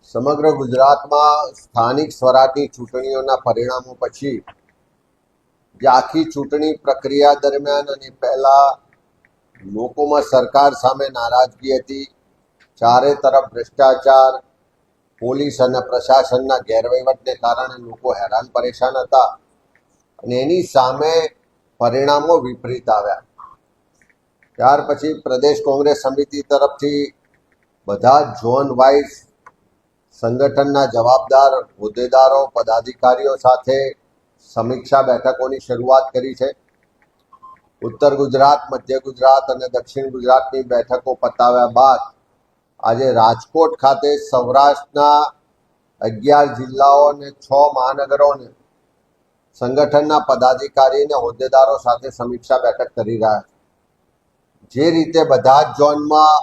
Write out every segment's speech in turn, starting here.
સમગ્ર ગુજરાતમાં સ્થાનિક સ્વરાજની ચૂંટણીઓના પરિણામો પછી જે આખી ચૂંટણી પ્રક્રિયા દરમિયાન અને પહેલા લોકોમાં સરકાર સામે નારાજગી હતી, ચારે તરફ ભ્રષ્ટાચાર, પોલીસ અને પ્રશાસનના ગેરવહીવટને કારણે લોકો હેરાન પરેશાન હતા અને એની સામે પરિણામો વિપરીત આવ્યા. ત્યાર પછી પ્રદેશ કોંગ્રેસ સમિતિ તરફથી બધા ઝોન વાઇઝ સંગઠનના જવાબદાર હોદ્દેદારો પદાધિકારીઓ સાથે સમીક્ષા બેઠકોની શરૂઆત કરી છે. ઉત્તર ગુજરાત, મધ્ય ગુજરાત અને દક્ષિણ ગુજરાતની બેઠકો પતાવ્યા બાદ આજે રાજકોટ ખાતે સૌરાષ્ટ્રના 11 જિલ્લાઓ અને 6 મહાનગરોને સંગઠનના પદાધિકારી અને હોદ્દેદારો સાથે સમીક્ષા બેઠક કરી રહ્યા છે. જે રીતે બધા જ ઝોનમાં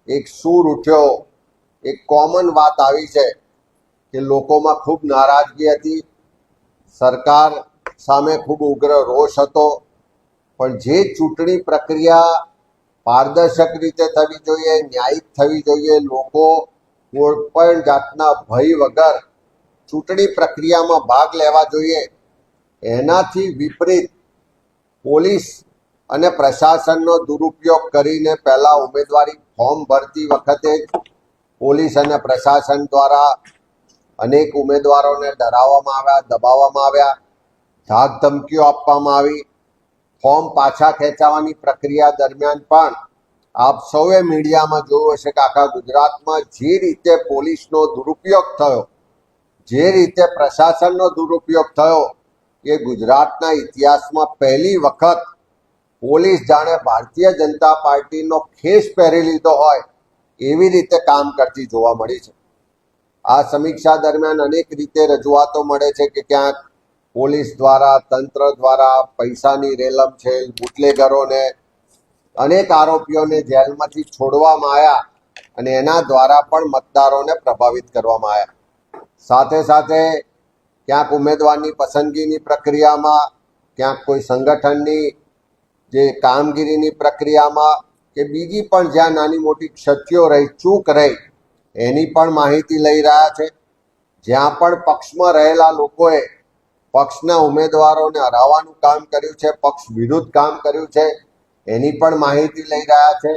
એક સૂર ઉઠ્યો, એક કોમન વાત આવી છે કે લોકોમાં ખૂબ નારાજગી હતી, સરકાર સામે ખૂબ ઉગ્ર રોષ હતો, પણ જે ચૂંટણી પ્રક્રિયા પારદર્શક રીતે થવી જોઈએ, ન્યાયિક થવી જોઈએ, લોકો કોઈ પણ જાતના ભય વગર ચૂંટણી પ્રક્રિયામાં ભાગ લેવા જોઈએ, એનાથી વિપરીત પોલીસ અને પ્રશાસનનો દુરુપયોગ કરીને પહેલા ઉમેદવારી ફોર્મ ભરતી વખતે પોલીસ અને પ્રશાસન દ્વારા અનેક ઉમેદવારોને ડરાવવામાં આવ્યા, દબાવવામાં આવ્યા, ધાક ધમકીઓ આપવામાં આવી. ફોર્મ પાછા ખેંચાવવાની પ્રક્રિયા દરમિયાન પણ આપ સૌએ મીડિયામાં જોયું હશે કે આખા ગુજરાતમાં જે રીતે પોલીસનો દુરુપયોગ થયો, જે રીતે પ્રશાસનનો દુરુપયોગ થયો, કે ગુજરાતના ઇતિહાસમાં પહેલી વખત પોલીસ જાણે ભારતીય જનતા પાર્ટીનો ખેસ પહેરી લીધો હોય એવી રીતે કામ કરતી જોવા મળી છે. આ સમીક્ષા દરમિયાન અનેક રીતે રજૂઆતો મળે છે કે ક્યાંક પોલીસ દ્વારા, તંત્ર દ્વારા પૈસાની રેલમછેલ, બુટલેગરોને, અનેક આરોપીઓને જેલમાંથી છોડવામાં આવ્યા અને એના દ્વારા પણ મતદારોને પ્રભાવિત કરવામાં આવ્યા. સાથે સાથે ક્યાંક ઉમેદવારની પસંદગીની પ્રક્રિયામાં, ક્યાંક કોઈ સંગઠનની જે કામગીરીની પ્રક્રિયામાં કે બીજી પણ જ્યાં નાની મોટી ક્ષતિઓ રહી, ચૂક રહી, એની પણ માહિતી લઈ રહ્યા છે. જ્યાં પણ પક્ષમાં રહેલા લોકોએ પક્ષના ઉમેદવારોને હરાવવાનું કામ કર્યું છે, પક્ષ વિરુદ્ધ કામ કર્યું છે, એની પણ માહિતી લઈ રહ્યા છે.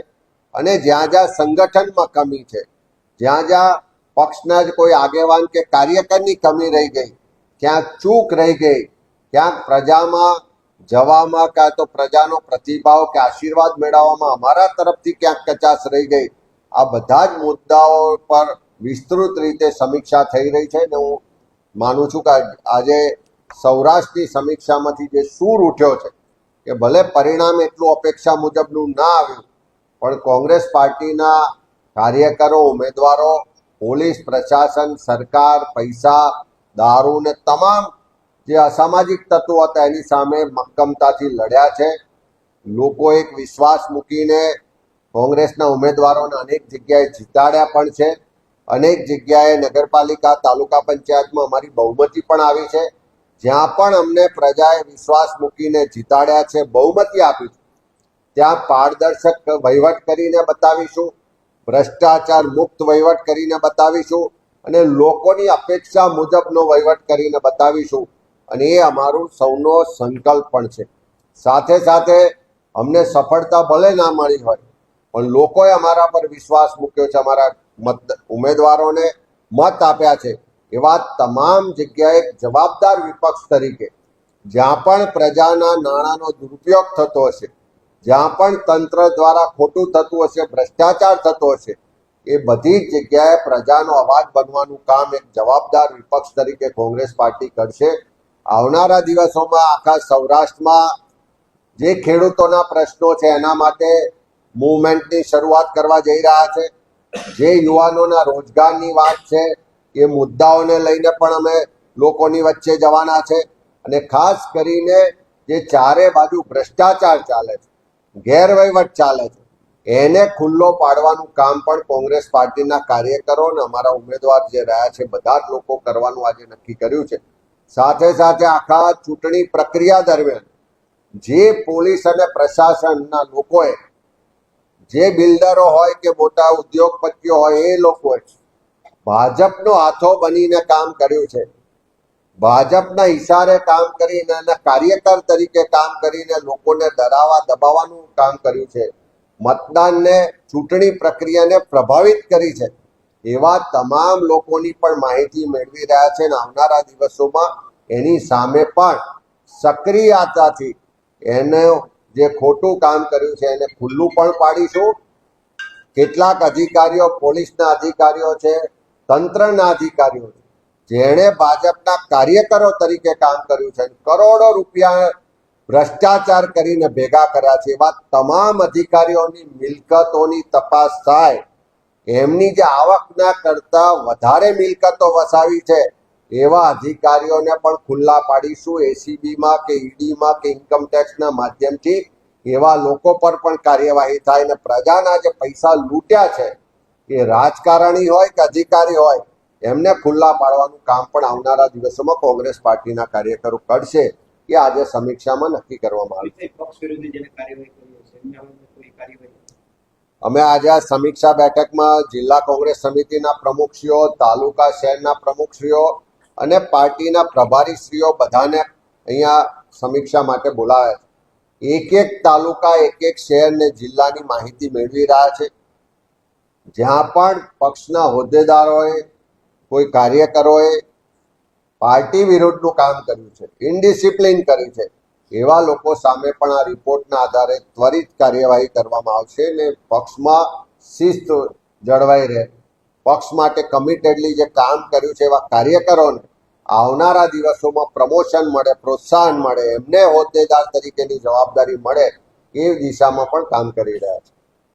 અને જ્યાં જ્યાં સંગઠનમાં કમી છે, જ્યાં જ્યાં પક્ષના જ કોઈ આગેવાન કે કાર્યકરની કમી રહી ગઈ, ક્યાંક ચૂક રહી ગઈ, ક્યાંક પ્રજામાં જવામાં, કાં તો પ્રજાનો પ્રતિભાવ કે આશીર્વાદ મેળવવામાં અમારા તરફથી ક્યાંક કચાશ રહી ગઈ, આ બધા જ મુદ્દાઓ પર વિસ્તૃત રીતે સમીક્ષા થઈ રહી છે. ને હું માનું છું કે આજે સૌરાષ્ટ્રની સમીક્ષામાંથી જે સૂર ઉઠ્યો છે કે ભલે પરિણામ એટલું અપેક્ષા મુજબનું ના આવ્યું, પણ કોંગ્રેસ પાર્ટીના કાર્યકરો, ઉમેદવારો, પોલીસ, પ્રશાસન, સરકાર, પૈસા, દારૂ ને તમામ જે અસામાજિક તત્વો હતા એની સામે મક્કમતાથી લડ્યા છે. લોકો એક વિશ્વાસ મૂકીને કોંગ્રેસના ઉમેદવારોને અનેક જગ્યાએ જીતાડ્યા પણ છે. અનેક જગ્યાએ નગરપાલિકા, તાલુકા પંચાયતમાં અમારી બહુમતી પણ આવી છે. જ્યાં પણ અમને પ્રજાએ વિશ્વાસ મૂકીને જીતાડ્યા છે, બહુમતી આપી છે, ત્યાં પારદર્શક વહીવટ કરીને બતાવીશું, ભ્રષ્ટાચાર મુક્ત વહીવટ કરીને બતાવીશું અને લોકોની અપેક્ષા મુજબનો વહીવટ કરીને બતાવીશું. અને એ અમારું સૌનો સંકલ્પ પણ છે. સાથે સાથે અમને સફળતા ભલે ના મળી હોય, પણ લોકોએ અમારા પર વિશ્વાસ મૂક્યો છે, અમારા ઉમેદવારોને મત આપ્યા છે. એવા તમામ જગ્યાએ જવાબદાર વિપક્ષ તરીકે જ્યાં પણ પ્રજાના નાણાંનો દુરુપયોગ થતો હશે, જ્યાં પણ તંત્ર દ્વારા ખોટું થતું હશે, ભ્રષ્ટાચાર થતો હશે, એ બધી જ જગ્યાએ પ્રજાનો અવાજ બનવાનું કામ એક જવાબદાર વિપક્ષ તરીકે કોંગ્રેસ પાર્ટી કરશે. આવનારા દિવસોમાં આખા સૌરાષ્ટ્રમાં જે ખેડૂતોના પ્રશ્નો છે એના માટે મૂવમેન્ટની શરૂઆત કરવા જઈ રહ્યા છે. જે યુવાનોના રોજગારની વાત છે એ મુદ્દાઓને લઈને પણ અમે લોકોની વચ્ચે જવાના છે. અને ખાસ કરીને જે ચારે બાજુ ભ્રષ્ટાચાર ચાલે છે, ગેરવહીવટ ચાલે છે, એને ખુલ્લો પાડવાનું કામ પણ કોંગ્રેસ પાર્ટીના કાર્યકરો અને અમારા ઉમેદવાર જે રહ્યા છે બધા જ લોકો કરવાનું આજે નક્કી કર્યું છે. સાથે સાથે આખા ચૂંટણી પ્રક્રિયા દરમિયાન જે પોલીસ અને પ્રશાસનના લોકોએ, જે બિલ્ડરો હોય કે મોટા ઉદ્યોગપતિઓ હોય, એ લોકોએ ભાજપનો હાથો બનીને કામ કર્યું છે, ભાજપના ઈશારે કામ કરીને અને કાર્યકર તરીકે કામ કરીને લોકોને ડરાવવા દબાવવાનું કામ કર્યું છે, મતદાનને ચૂંટણી પ્રક્રિયાને પ્રભાવિત કરી છે. એવા તમામ લોકોની પણ માહિતી મેળવી રહ્યા છે અને આવનારા દિવસોમાં એની સામે પણ સક્રિયતાથી એને જે ખોટું કામ કર્યું છે એને ખુલ્લું પણ પાડીશું. કેટલાક અધિકારીઓ, પોલીસના અધિકારીઓ છે, તંત્રના અધિકારીઓ છે, જેણે ભાજપના કાર્યકરો તરીકે કામ કર્યું છે, કરોડો રૂપિયા ભ્રષ્ટાચાર કરીને ભેગા કર્યા છે, એવા તમામ અધિકારીઓની મિલકતોની તપાસ થાય. એમની જે આવકના કરતા વધારે મિલકતો વસાવી છે એવા અધિકારીઓને પણ ખુલ્લા પાડીશું. એસીબીમાં કે ઈડીમાં કે ઇન્કમટેક્સના માધ્યમથી એવા લોકો પર પણ કાર્યવાહી થાય અને પ્રજાના જે પૈસા લૂંટ્યા છે એ રાજકારણી હોય કે અધિકારી હોય એમને ખુલ્લા પાડવાનું કામ પણ આવનારા દિવસોમાં કોંગ્રેસ પાર્ટીના કાર્યકરો કરશે. એ આજે સમીક્ષામાં નક્કી કરવામાં આવ્યું. અમે આજે આ સમીક્ષા બેઠકમાં જિલ્લા કોંગ્રેસ સમિતિના પ્રમુખશ્રીઓ, તાલુકા શહેરના પ્રમુખશ્રીઓ અને પાર્ટીના પ્રભારીશ્રીઓ બધાને અહીંયા સમીક્ષા માટે બોલાવ્યા છે. એક એક તાલુકા, એક એક શહેર ને જિલ્લાની માહિતી મેળવી રહ્યા છે. જ્યાં પણ પક્ષના હોદ્દેદારોએ, કોઈ કાર્યકરોએ પાર્ટી વિરુદ્ધનું કામ કર્યું છે, ઇનડિસિપ્લિન કરી છે, એવા લોકો સામે પણ આ રિપોર્ટના આધારે ત્વરિત કાર્યવાહી કરવામાં આવશે ને પક્ષમાં શિસ્ત જળવાઈ રહે. પક્ષ માટે કમિટેડલી જે કામ કર્યું છે એવા કાર્યકરોને આવનારા દિવસોમાં પ્રમોશન મળે, પ્રોત્સાહન મળે, એમને હોદ્દેદાર તરીકેની જવાબદારી મળે એ દિશામાં પણ કામ કરી રહ્યા છે.